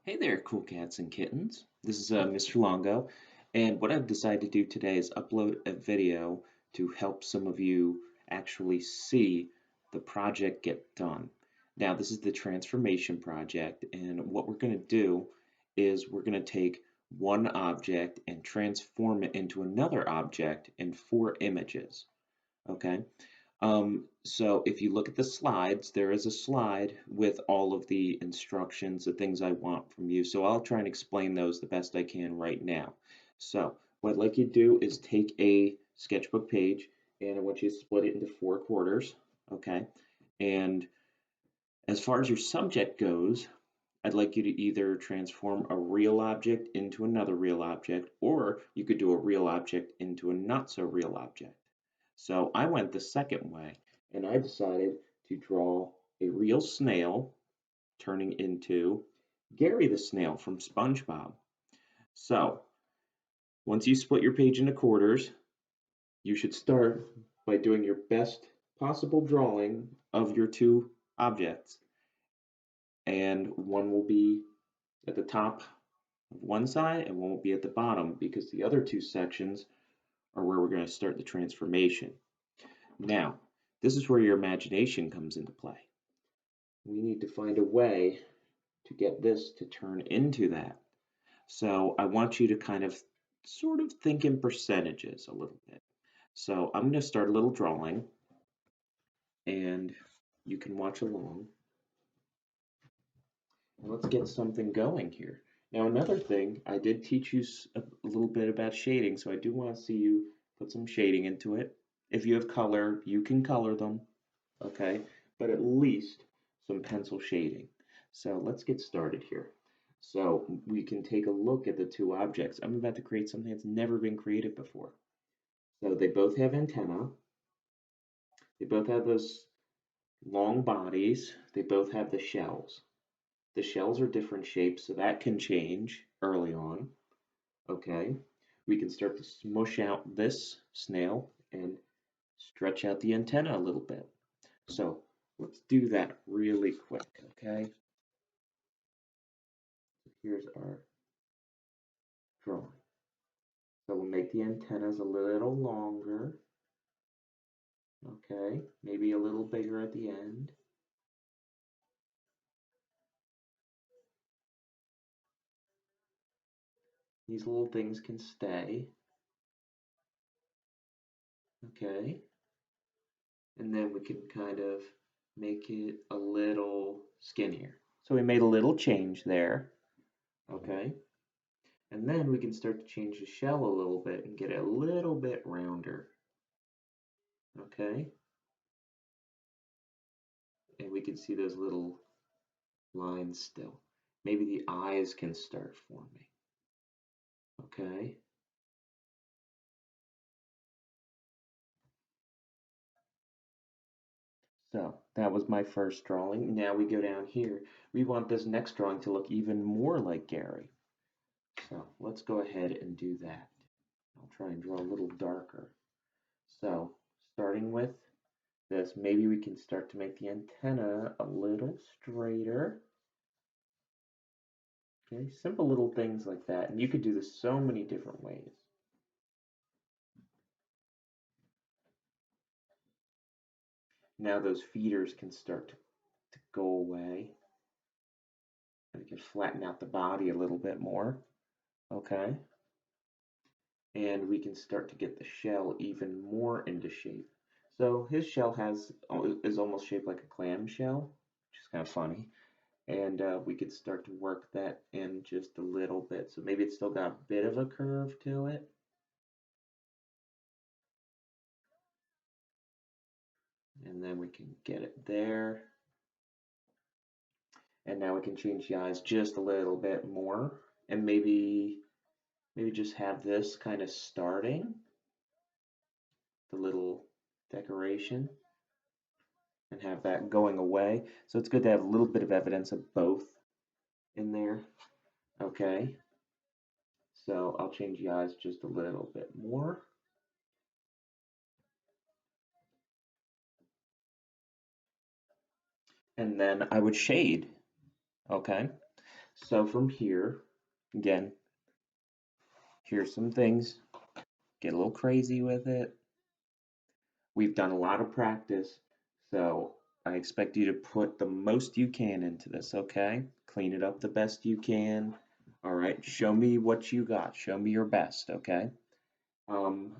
Hey there, cool cats and kittens. This is Mr. Longo, and what I've decided to do today is upload a video to help some of you actually see the project get done. Now, this is the transformation project, and what we're going to do is we're going to take one object and transform it into another object in 4 images. Okay? So if you look at the slides, there is a slide with all of the instructions, the things I want from you. So I'll try and explain those the best I can right now. So what I'd like you to do is take a sketchbook page and I want you to split it into 4 quarters, okay? And as far as your subject goes, I'd like you to either transform a real object into another real object, or you could do a real object into a not so real object. So I went the second way, and I decided to draw a real snail turning into Gary the snail from SpongeBob. So once you split your page into quarters, you should start by doing your best possible drawing of your two objects. And one will be at the top of one side and one will be at the bottom because the other two sections are where we're going to start the transformation. Now, this is where your imagination comes into play. We need to find a way to get this to turn into that. So I want you to kind of sort of think in percentages a little bit. So I'm going to start a little drawing and you can watch along. And let's get something going here. Now another thing, I did teach you a little bit about shading, so I do want to see you put some shading into it. If you have color, you can color them, okay? But at least some pencil shading. So let's get started here. So we can take a look at the two objects. I'm about to create something that's never been created before. So they both have antenna. They both have those long bodies. They both have the shells. The shells are different shapes, so that can change early on. Okay, we can start to smush out this snail and stretch out the antenna a little bit. So let's do that really quick, okay? Here's our drawing. So we'll make the antennas a little longer. Okay, maybe a little bigger at the end. These little things can stay. Okay, and then we can kind of make it a little skinnier. So we made a little change there. Okay, and then we can start to change the shell a little bit and get it a little bit rounder. Okay, and we can see those little lines still. Maybe the eyes can start forming. Okay. So that was my first drawing. Now we go down here. We want this next drawing to look even more like Gary. So let's go ahead and do that. I'll try and draw a little darker. So starting with this, maybe we can start to make the antenna a little straighter. Okay, simple little things like that. And you could do this so many different ways. Now those feeders can start to go away. We can flatten out the body a little bit more. Okay. And we can start to get the shell even more into shape. So his shell is almost shaped like a clam shell, which is kind of funny. And we could start to work that in just a little bit. So maybe it's still got a bit of a curve to it. And then we can get it there. And now we can change the eyes just a little bit more. And maybe just have this kind of starting the little decoration and have that going away. So it's good to have a little bit of evidence of both in there. Okay. So I'll change the eyes just a little bit more. And then I would shade. Okay. So from here, again, here's some things. Get a little crazy with it. We've done a lot of practice, so I expect you to put the most you can into this, okay? Clean it up the best you can. All right, show me what you got. Show me your best, okay? Um,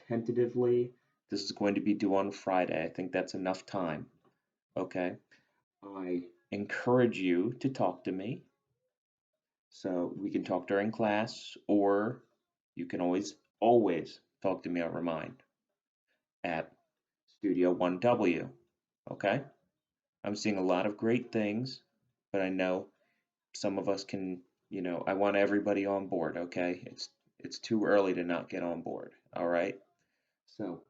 Tentatively, this is going to be due on Friday. I think that's enough time, okay? I encourage you to talk to me. So we can talk during class, or you can always talk to me on Remind at Studio 1W, okay? I'm seeing a lot of great things, but I know some of us can, I want everybody on board, okay? It's too early to not get on board, all right? So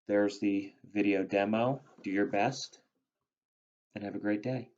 there's the video demo. Do your best and have a great day.